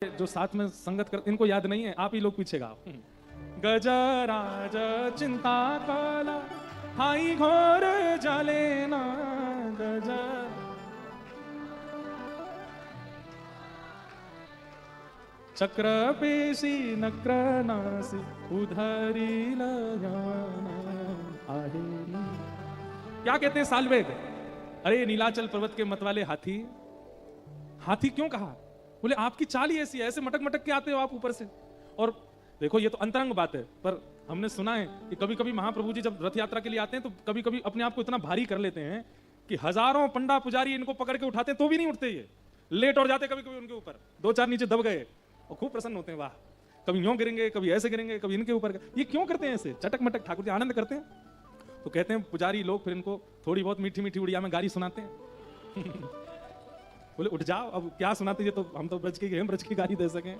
जो साथ में संगत कर इनको याद नहीं है, आप ही लोग पीछे गाओ। गजराज चिंता काला हाई घोर जलेना गज चक्र पेशी नक्र नासी उधरी लगाना आहे। क्या कहते हैं सालवेद? अरे नीलाचल पर्वत के मतवाले हाथी, हाथी क्यों कहा? बोले आपकी चाल ही ऐसी है, ऐसे मटक मटक के आते हो आप ऊपर से। और देखो ये तो अंतरंग बात है, पर हमने सुना है कि कभी कभी महाप्रभु जी जब रथ यात्रा के लिए आते हैं तो कभी कभी अपने आप को इतना भारी कर लेते हैं कि हजारों पंडा पुजारी इनको पकड़ के उठाते हैं तो भी नहीं उठते, ये लेट और जाते कभी कभी उनके ऊपर, दो चार नीचे दब गए और खूब प्रसन्न होते हैं, वाह कभी यूं गिरेंगे कभी ऐसे गिरेंगे कभी इनके ऊपर। ये क्यों करते हैं ऐसे चटक मटक? ठाकुर जी आनंद करते हैं। तो कहते हैं पुजारी लोग फिर इनको थोड़ी बहुत मीठी मीठी उड़िया में गाली सुनाते हैं। बोले उठ जाओ, अब क्या सुनाते हैं, तो हम तो ब्रज के हैं, ब्रज की गाली दे सकें।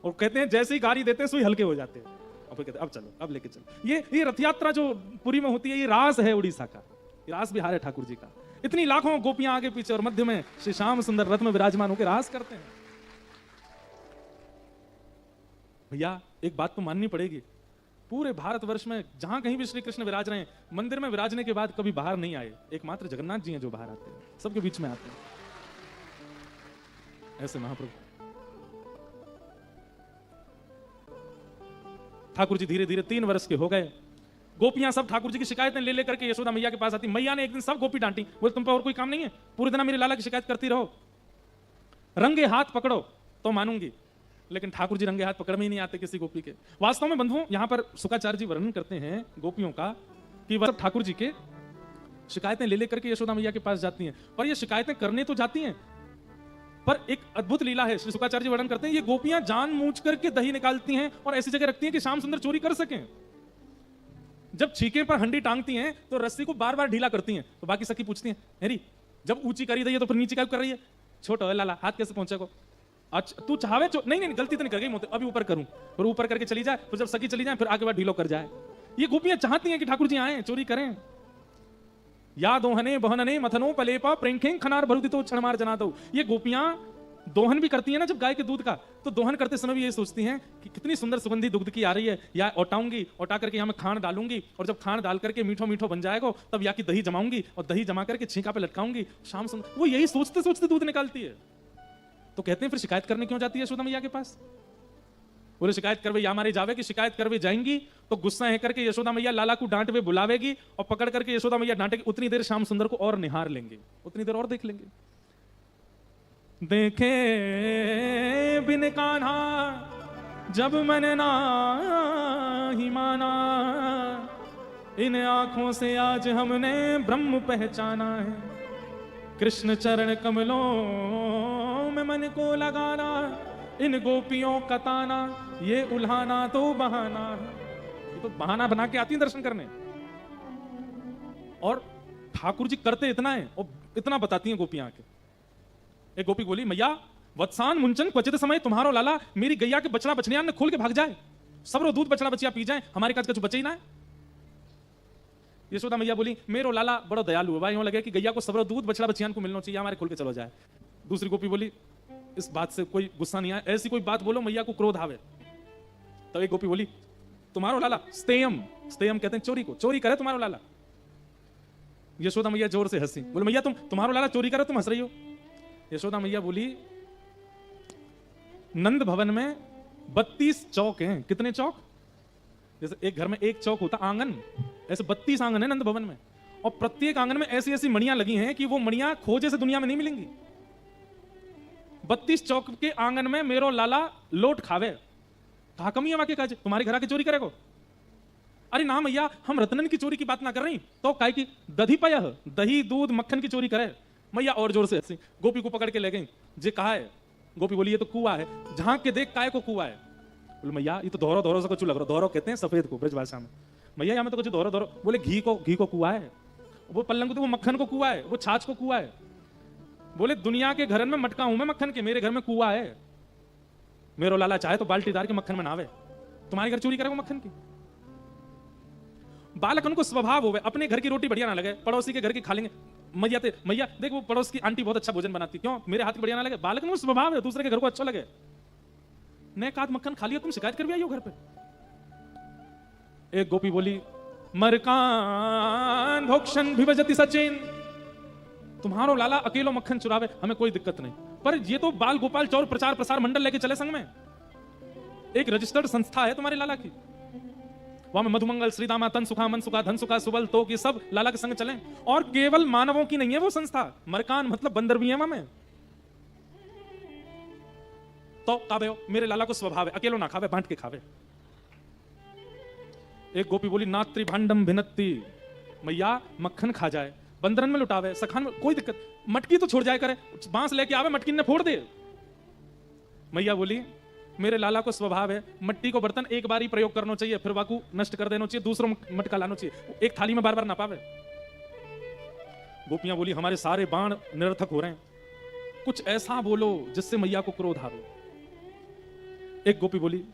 और कहते हैं जैसे ही गाली देते हैं सुई हल्के हो जाते हैं, और फिर कहते हैं अब चलो अब लेके चलो। ये रथ यात्रा जो पुरी में होती है, ये रास है उड़ीसा का, ये रास बिहार है ठाकुर जी का। इतनी लाखों गोपियां आगे पीछे और मध्य में श्री श्याम सुंदर रथ में विराजमान होकर रास करते हैं। भैया एक बात तो माननी पड़ेगी, पूरे भारतवर्ष में जहां कहीं भी श्री कृष्ण विराज रहे हैं, मंदिर में विराजने के बाद कभी बाहर नहीं आए। एकमात्र जगन्नाथ जी हैं जो बाहर आते हैं, सबके बीच में आते हैं ऐसे महाप्रभु। ठाकुर जी धीरे धीरे 3 वर्ष के हो गए। गोपियां सब ठाकुर जी की शिकायतें ले लेकर के यशोदा मैया के पास आती। मैया ने एक दिन सब गोपी डांटी, बोले तुम पे और कोई काम नहीं है, पूरे दिन मेरे लाला की शिकायत करती रहो, रंगे हाथ पकड़ो तो मानूंगी। लेकिन ठाकुर जी रंगे हाथ पकड़ में ही नहीं आते किसी गोपी के। वास्तव में बंधुओं, यहां पर शुकाचार्य जी वर्णन करते हैं गोपियों का कि वह ठाकुर जी के शिकायतें ले लेकर के यशोदा मैया के पास जाती हैं, पर ये शिकायतें करने तो जाती हैं, पर एक अद्भुत लीला है। श्री शुकाचार्य जी वर्णन करते हैं, ये गोपियां जानबूझ करके दही निकालती हैं और ऐसी जगह रखती हैं कि श्याम सुंदर चोरी कर सकें। जब छीके पर हंडी टांगती हैं तो रस्सी को बार बार ढीला करती हैं, तो बाकी सखी पूछती हैं, हेरी जब ऊंची करी रही है तो फिर नीचे क्या कर रही है? छोटा है लाला, हाथ कैसे पहुंचे को? अच्छा तू चाहे नहीं नहीं गलती तो नहीं कर गई, अभी ऊपर करूं, फिर ऊपर करके चली जाए, फिर जब सखी चली जाए फिर आगे बार ढीलो कर जाए। ये गोपियां चाहती हैं कि ठाकुर जी आए, चोरी करें। या दोहने बहनने मथनो पलेपा प्रेंखें खनार भरुदितो क्षणमार जना दो। ये गोपियां दोहन भी करती है ना जब गाय के दूध का, तो दोहन करते समय भी ये सोचती हैं कि कितनी सुंदर सुगंधी दुग्ध की आ रही है, या औटाऊंगी, औटा करके यहाँ मैं खांड डालूंगी, और जब खांड डाल करके मीठो मीठो बन जाएगा तब या की दही जमाऊंगी और दही जमा करके छींका पे लटकाऊंगी। शाम सुंदर वो यही सोचते सोचते दूध निकालती है। तो कहते हैं फिर शिकायत करने क्यों जाती है यशोदा मैया के पास? बोले शिकायत करवे या मारे जावे, कि शिकायत करवे जाएंगी तो गुस्सा है करके यशोदा मैया लाला को डांट वे बुलावेगी, और पकड़ करके यशोदा मैया डांटेगी। उतनी देर श्याम सुंदर को और निहार लेंगे, उतनी देर और देख लेंगे। देखे बिन कान्हा जब मैंने ना ही माना, इन आंखों से आज हमने ब्रह्म पहचाना है। कृष्ण चरण कमलों में मन को लगाना, इन गोपियों का ताना ये उल्हाना तो बहाना है। ये तो बहाना बना के आती है दर्शन करने, और ठाकुर जी करते इतना है और इतना बताती हैं गोपियां आके। एक गोपी बोली, मैया वत्सान मुंचन क्वचित समय तुम्हारो लाला, मेरी गैया के बछड़ा बछड़ियां ने खोल के भाग जाए, सबरो दूध बछड़ा बचिया पी जाए, हमारे काज कुछ बचे ही ना है। यशोदा मैया बोली, मेरो लाला बड़ा दयालु है, यूं लगे कि गैया को सबरो दूध बछड़ा बचियान को मिलना चाहिए, हमारे खोल के चलो जाए। दूसरी गोपी बोली, इस बात से कोई गुस्सा नहीं आया, ऐसी कोई बात बोलो मैया को क्रोध आवे। तब एक गोपी बोली, तुम्हारो लाला स्तेयम, स्तेयम कहते हैं चोरी को, चोरी करे तुम्हारो लाला। यशोदा मैया जोर से हंसी, बोले मैया तुम्हारो लाला चोरी करे, तुम हंस रही हो। यशोदा मैया बोली, नंद भवन में 32 चौक हैं। कितने चौक? जैसे एक घर में एक चौक होता आंगन, ऐसे 32 आंगन है नंद भवन में, और प्रत्येक आंगन में ऐसी ऐसी मणियां लगी हैं कि वो मणियां खोजे से दुनिया में नहीं मिलेंगी। 32 चौक के आंगन में मेरो लाला लोट खावे। कहा कमी है वाकई काज, तुम्हारे घर आके चोरी करेगो? अरे ना मैया, हम रत्नन की चोरी की बात ना कर रही, तो काय की दधी पयह, दही दूध मक्खन की चोरी करे। मैया और जोर से हंसी, गोपी को पकड़ के ले गई। जे कहा है? गोपी बोली, ये तो कुआ है, झांक के देख काय को कुआ है। बोले मैया ये तो दोहरो दोहरो से कुछ लग रहा, दोहरो कहते हैं सफेद को ब्रज भाषा में। मैया यहाँ में तो कुछ दोहरो दोहरो। बोले घी को कुआ है, वो पल्लंग तो वो मक्खन को कुआ है, वो छाछ को कुआ है। बोले दुनिया के घर में मटका हूं मैं मक्खन के, मेरे घर में कुआ है। मेरो लाला चाहे तो बाल्टीदार के मक्खन में नावे, तुम्हारे घर चोरी करेगा मक्खन की? बालकन को स्वभाव होवे, अपने घर की रोटी बढ़िया ना लगे पड़ोसी के घर की खा लेंगे। मैया देख वो पड़ोस की आंटी बहुत अच्छा भोजन बनाती, क्यों मेरे हाथ की बढ़िया ना लगे? बालक में वो स्वभाव है, दूसरे के घर को अच्छा लगे। ने काद मक्खन खा लिया, तुम शिकायत कर भी आई हो घर पे। एक गोपी बोली, मरकान भोक्षण विभजति सचिन, तुम्हारो लाला अकेलो मक्खन चुरावे, हमें कोई दिक्कत नहीं, पर ये तो बाल गोपाल चौर प्रचार प्रसार मंडल लेके चले संग में, एक रजिस्टर्ड संस्था है तुम्हारे लाला की, वहां में मधुमंगल, श्रीदामा, तन सुखा, मन सुखा, धन सुखा, सुबल तो ये सब लाला के संग चले। और केवल मानवों की नहीं है वो संस्था, मरकान मतलब बंदर भी है वहां में। तो काबे हो, मेरे लाला को स्वभाव है अकेलो ना खावे, बांट के खावे। एक गोपी बोली, नात्री भांडम भिनत्ती, मैया मक्खन खा जाए, बंदरन में लुटावे, सखान में कोई दिक्कत, मटकी तो छोड़ जाए करे, बांस लेके आवे मटकी ने फोड़ दे। मैया बोली, मेरे लाला को स्वभाव है मट्टी को बर्तन एक बार ही प्रयोग करना चाहिए, फिर वाकू नष्ट कर देना चाहिए, दूसरों मटका लाना चाहिए, एक थाली में बार बार ना पावे। गोपियां बोली, हमारे सारे बाण निरर्थक हो रहे हैं, कुछ ऐसा बोलो जिससे मैया को क्रोध आवे। एक गोपी बोली,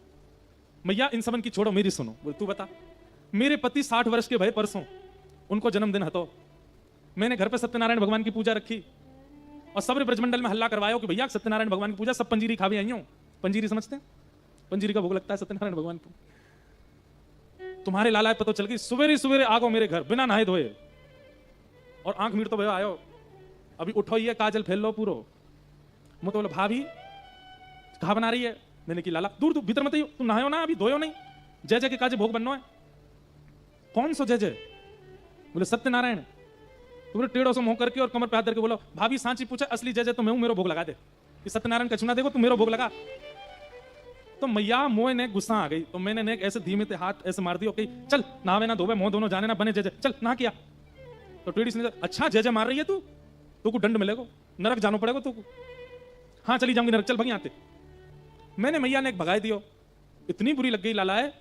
मैया इन सबन की छोड़ो, मेरी सुनो। बोले, तू बता। मेरे पति 60 वर्ष के भय परसों, उनको जन्मदिन हतो, मैंने घर पे सत्यनारायण भगवान की पूजा रखी और सब ब्रजमंडल में हल्ला करवाया कि भैया सत्यनारायण भगवान की पूजा, सब पंजीरी खावे आई हूं। पंजीरी समझते हैं? पंजीरी का भोग लगता है सत्यनारायण भगवान को। तुम्हारे लाला पता चल गई, सवेरे सवेरे आगो मेरे घर बिना नहाए धोए और आंख मीट तो भयो आयो, अभी उठो ये काजल फैल लो पूरो। मुझे तो बोला, भाभी कहा बना रही है? मैंने की लाला दूर दूर भीतर मत आइयो, तुम नहायो ना, अभी धोयो नहीं, जय जय के काजे भोग बननो है। कौन सो जय जय? बोले सत्यनारायण। तो बोले टेढ़ो से मुंह करके और कमर पे हाथ धर के बोलो, भाभी सांची पूछा, असली जय जय तो मैं हूं, मेरा भोग लगा दे, कि सत्यनारायण का चुना देखो तुम, मेरा भोग लगा। तो मैया मोह ने गुस्सा आ गई, तो मैंने ने ऐसे धीमे से हाथ ऐसे मार दिया, ओके चल नहावे ना धोवे, मुंह दोनों जाने ना बने, जय जय चल नहा किया। तो टेढ़ी से अच्छा जय जय मार रही है तू को दंड मिलेगा, नरक जानो पड़ेगा तू को। हाँ चली जाऊंगी नरक, चल भगी आते। मैंने मैया ने एक भगाई दियो, इतनी बुरी लग गई लाला है,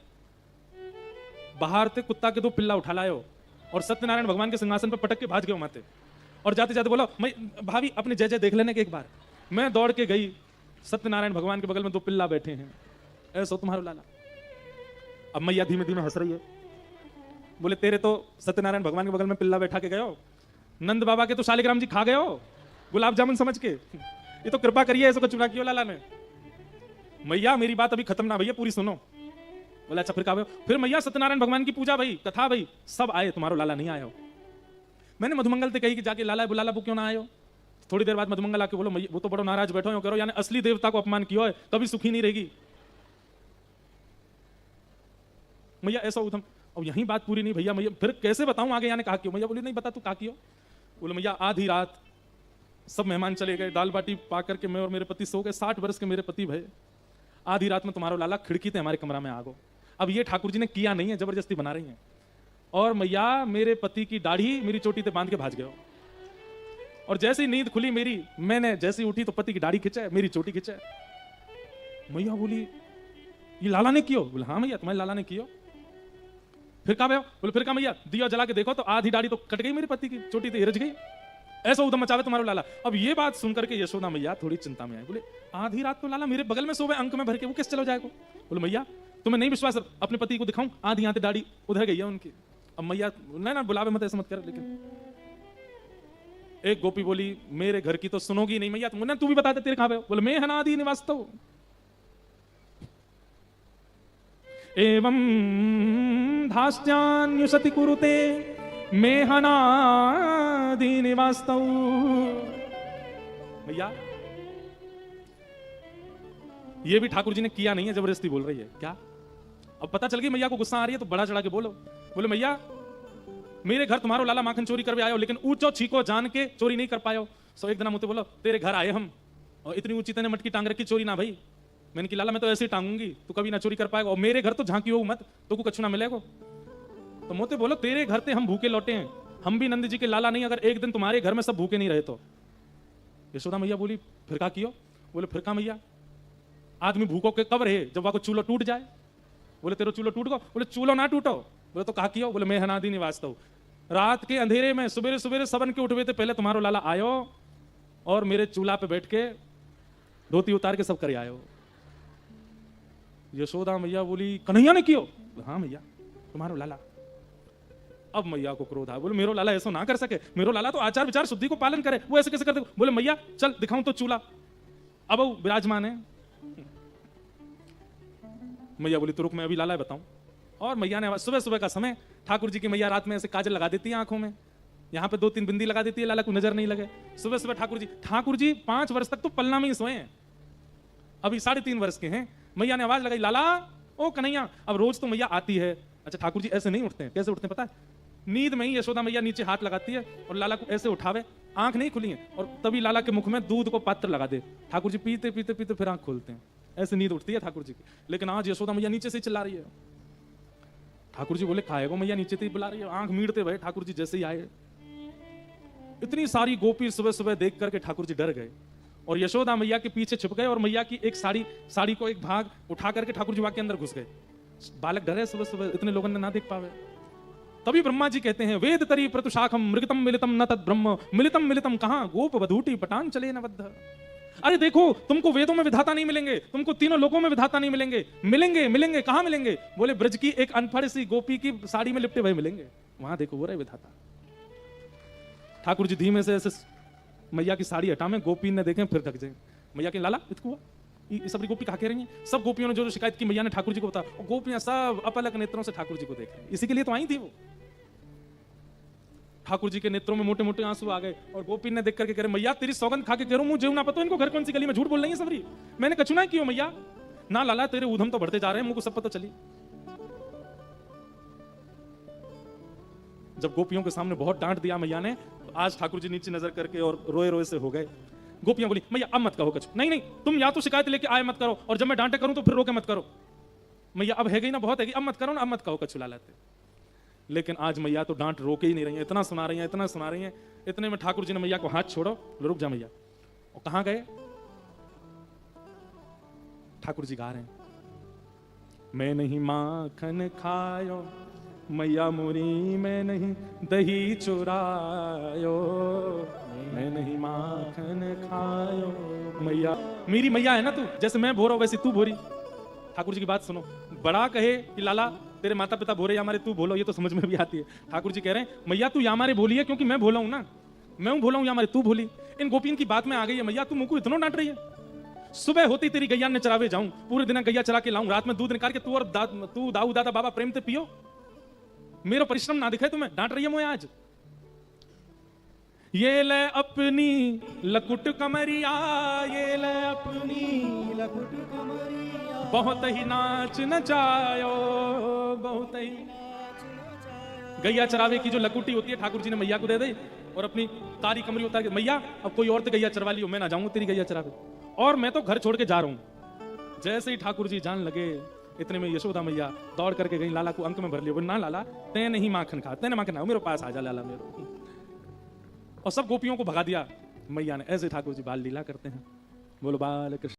बाहर से कुत्ता के 2 पिल्ला उठा लायो और सत्यनारायण भगवान के सिंहासन पर पटक के भाज गए माते, और जाते जाते बोला, मैं भाभी अपने जय जय देख लेने के एक बार। मैं दौड़ के गई, सत्यनारायण भगवान के बगल में 2 पिल्ला बैठे हैं, ऐसा तुम्हारा लाला। अब मैया धीमे धीमे हंस रही है, बोले तेरे तो सत्यनारायण भगवान के बगल में पिल्ला बैठा के गए हो, नंद बाबा के तो शालिग्राम जी खा गए हो गुलाब जामुन समझ के, ये तो कृपा करिए ऐसा चुना किया लाला ने। मैया मेरी बात अभी खत्म ना भैया, पूरी सुनो। बोला अच्छा फिर कहा, फिर मैया सत्यनारायण भगवान की पूजा भाई, कथा भाई, सब आए, तुम्हारो लाला नहीं आया हो। मैंने मधुमंगल से कही कि जाके लाला बुला ला, क्यों ना आयो? थोड़ी देर बाद मधुमंगल आके बोलो, वो तो बड़ो नाराज बैठो हो, करो यानी असली देवता को अपमान किया है, कभी सुखी नहीं रहेगी। मैया ऐसा उधम, अब यही बात पूरी नहीं भैया, मैया फिर कैसे बताऊं आगे, यानी कहा क्यों? मैया बोली नहीं बता तू कहा क्यों? बोले मैया आधी रात सब मेहमान चले गए, दाल बाटी पा करके मैं और मेरे पति सो गए, 60 वर्ष के मेरे पति भय, आधी रात में तुम्हारा लाला खिड़की से हमारे कमरा में आ गो। अब ये ठाकुर जी ने किया नहीं है, जबरदस्ती बना रही हैं, और मैया मेरे पति की दाढ़ी मेरी चोटी से बांध के भाज गए, और जैसे ही नींद खुली मेरी, मैंने जैसे ही उठी तो पति की दाढ़ी खिंचा, मेरी चोटी खिंचा। मैया बोली ये लाला ने कियो? बोले हाँ मैया तुम्हारे लाला ने कियो। फिर कहा बोले फिर कहा मैया दिया जला के देखो तो आधी दाढ़ी तो कट गई मेरे पति की, चोटी तो हिरज गई, ऐसा उधम मचावे तुम्हारा लाला। अब ये बात सुनकर के यशोदा मैया थोड़ी चिंता में आई, बोले आधी रात को लाला मेरे बगल में सोवे अंक में भर के, वो किस चलो जाएगा? बोले मैया तुम्हें नहीं विश्वास, अपने पति को दिखाऊं, आधी आधी दाढ़ी उधर गई है उनकी। अब मैया ना बुलावे मत, ऐसा मत कर। लेकिन एक गोपी बोली मेरे घर की तो सुनोगी नहीं मैया, तुम तू भी बता दे तेरे कहां पे? बोले मैं हनादि निवास्तो एवं धास्यान्युसति कुरुते मैं हनादि निवास्तो। भैया ये भी ठाकुर जी ने किया नहीं है, जबरदस्ती बोल रही है क्या? अब पता चल गई मैया को गुस्सा आ रही है, तो बड़ा चढ़ा के बोलो। बोले मैया मेरे घर तुम्हारो लाला माखन चोरी करवे आयो, लेकिन ऊंचो छीको जान के चोरी नहीं कर पायो। सो एक दिन मुझे बोलो तेरे घर आए हम, और इतनी ऊंची तने मटकी टांग रखी, चोरी ना भाई। मैंने कि लाला मैं तो ऐसे ही टांगूंगी, तू कभी ना चोरी कर पाएगा, और मेरे घर तो झांकी हो मत, तो को कछु ना मिलेगा। तो मोते बोलो तेरे घर से हम भूखे लौटे हैं, हम भी नंद जी के लाला नहीं, अगर एक दिन तुम्हारे घर में सब भूखे नहीं रहे तो। यशोदा मैया बोली फिर का कियो? बोले फिर का मैया आदमी भूखों के कब रहे जब वहां को चूल्हो टूट जाए? बोले तेरो चूल्हो टूट गो? बोले चूल्हो ना टूटो। बोले तो कहा कियो? बोले मैं हनादि निवासता हूं, रात के अंधेरे में सवेरे सवेरे सबन के उठवे थे, पहले तुम्हारो लाला आयो और मेरे चूल्हा पे बैठ के धोती उतार के सब कर आयो। यशोदा मैया बोली कन्हैया ने कियो? हाँ मैया तुम्हारो लाला। अब मैया को क्रोध आया, बोले मेरो लाला ऐसा ना कर सके, मेरो लाला तो आचार विचार शुद्धि को पालन करे, वो ऐसे कैसे करते? बोले मैया चल दिखाऊं तो चूल्हा। अब वो विराजमान है। मैया बोली तो रुक, मैं अभी लाला बताऊं। और मैया ने सुबह सुबह का समय, ठाकुर जी की मैया रात में ऐसे काजल लगा देती है आंखों में, यहाँ पे 2-3 बिंदी लगा देती है, लाला को नजर नहीं लगे। सुबह सुबह ठाकुर जी 5 वर्ष तक तो पलना में ही सोए हैं, अभी 3.5 वर्ष के हैं। मैया ने आवाज लगाई, लाला ओ कन्हैया। अब रोज तो मैया आती है। अच्छा ठाकुर जी ऐसे नहीं उठते हैं, कैसे उठते हैं पता है? नींद में ही यशोदा मैया नीचे हाथ लगाती है और लाला को ऐसे उठावे, आंख नहीं खुली है, और तभी लाला के मुख में दूध को पात्र लगा दे। ठाकुर जी पीते पीते पीते फिर आंख खोलते हैं, ऐसे नींद उठती है ठाकुर जी की। लेकिन आज यशोदा मैया नीचे से चिल्ला रही है। ठाकुर जी बोले खाएगो, मैया नीचे से ही बुला रही है। आंख मीड़ते भाई ठाकुर जी जैसे ही आए, इतनी सारी गोपी सुबह सुबह देख करके ठाकुर जी डर गए और यशोदा मैया के पीछे छुप गए और मैया की एक साड़ी को एक भाग उठा करके ठाकुर जी वहां के अंदर घुस गए। बालक डरे सुबह सुबह, इतने लोगों ने ना देख पावे। तभी ब्रह्मा जी कहते हैं, वेद तरी प्रतुशाखम मृगतम मिलितम न तद ब्रह्म मिलितम मिलितम कहां गोप वधूटी पटान चले न बद्ध। अरे देखो, तुमको वेदों में विधाता नहीं मिलेंगे, तुमको तीनों लोकों में विधाता नहीं मिलेंगे, मिलेंगे कहां मिलेंगे? बोले ब्रज की एक अनपढ़ सी गोपी की साड़ी में लिपटे हुए मिलेंगे, वहां देखो वो रहे विधाता। ठाकुर जी धीमे से ऐसे मैया की साड़ी हटा में, गोपी ने देखे फिर ढक जाए। मैया के लाला इतको हुआ, ये सब गोपी कहा कह रही हैं? सब गोपियों ने जो शिकायत की मैया ने ठाकुर जी को बताया, गोपियां सब अपलक नेत्रों से ठाकुर जी को देख रही, इसी के लिए तो आई थी वो। ठाकुर जी के नेत्रों में मोटे मोटे आंसू आ गए और गोपी ने देख करके कह रहे, मैया तेरी सौगंध खा के कह रहा हूं, मुझे ना पता इनको घर कौन सी गली में झूठ बोल रही है सबरी, मैंने कछु ना कियो मैया। ना लाला तेरे ऊधम तो बढ़ते जा रहे हैं, मुझको सब पता चली। जब गोपियों के सामने बहुत डांट दिया मैया ने, तो आज ठाकुर जी नीचे नजर करके और रोए रोए से हो गए। गोपियां बोली, मैया अब मत कहो कछु, नहीं तुम या तो शिकायत लेके आए मत करो, और जब मैं डांटे करूं तो फिर रोके मत करो। मैया अब है गई ना, बहुत है गई, अब मत करो ना, अब मत कहो कछु लाला। लेकिन आज मैया तो डांट रोके ही नहीं रही है, इतना सुना रही है। इतने में ठाकुर जी ने मैया को हाथ छोड़ो, रुक जा मैया। और कहां गए? ठाकुर जी गा रहे हैं, मैं नहीं माखन खायो मैया मोरी, मैं नहीं दही चुरायो, मैं नहीं माखन खायो मैया। मेरी मैया है ना तू, जैसे मैं भोरा वैसे तू भोरी। ठाकुर जी की बात सुनो, बड़ा कहे कि लाला तेरे माता पिता भोरे या हमारे तू भोलो, ये तो समझ में भी आती है। ठाकुर जी कह रहे हैं, मैया तू या हमारे भोली है क्योंकि मैं भोला हूं ना, मैं हूं भोला हूं या हमारे तू भोली। इन गोपियों की बात में आ गई है, मैया तू मुझको इतना डांट रही है। सुबह होती तेरी गैया ने चरावे जाऊं, पूरे दिन गैया चरा के लाऊं, रात में दूध निकाल के तू और तू दाऊ दादा बाबा प्रेम से पियो, मेरा परिश्रम ना दिखे तुम्हें, डांट रही है मुझे आज। ये ले अपनी लकुट कमरिया, ये ले अपनी लकुट कमरिया, बहुत ही नाच नचायो, बहुत ही। गैया चरावे की जो लकुटी होती है ठाकुर जी ने मैया को दे दी और अपनी तारी कमरी उतार के, मैया अब कोई और तो गैया चरवा लियो, मैं ना जाऊंगा तेरी गैया चरावे, और मैं तो घर छोड़ के जा रहा हूं। जैसे ही ठाकुर जी जान लगे, इतने में यशोदा मैया दौड़ करके गई, लाला को अंक में भर लिया। बोले ना लाला ते नहीं माखन खा, तेने माखन खाओ, मेरे पास आ जा लाला मेरे। और सब गोपियों को भगा दिया मैया ने। ऐसे ठाकुर जी बाल लीला करते हैं। बोलो बाल कृष्ण।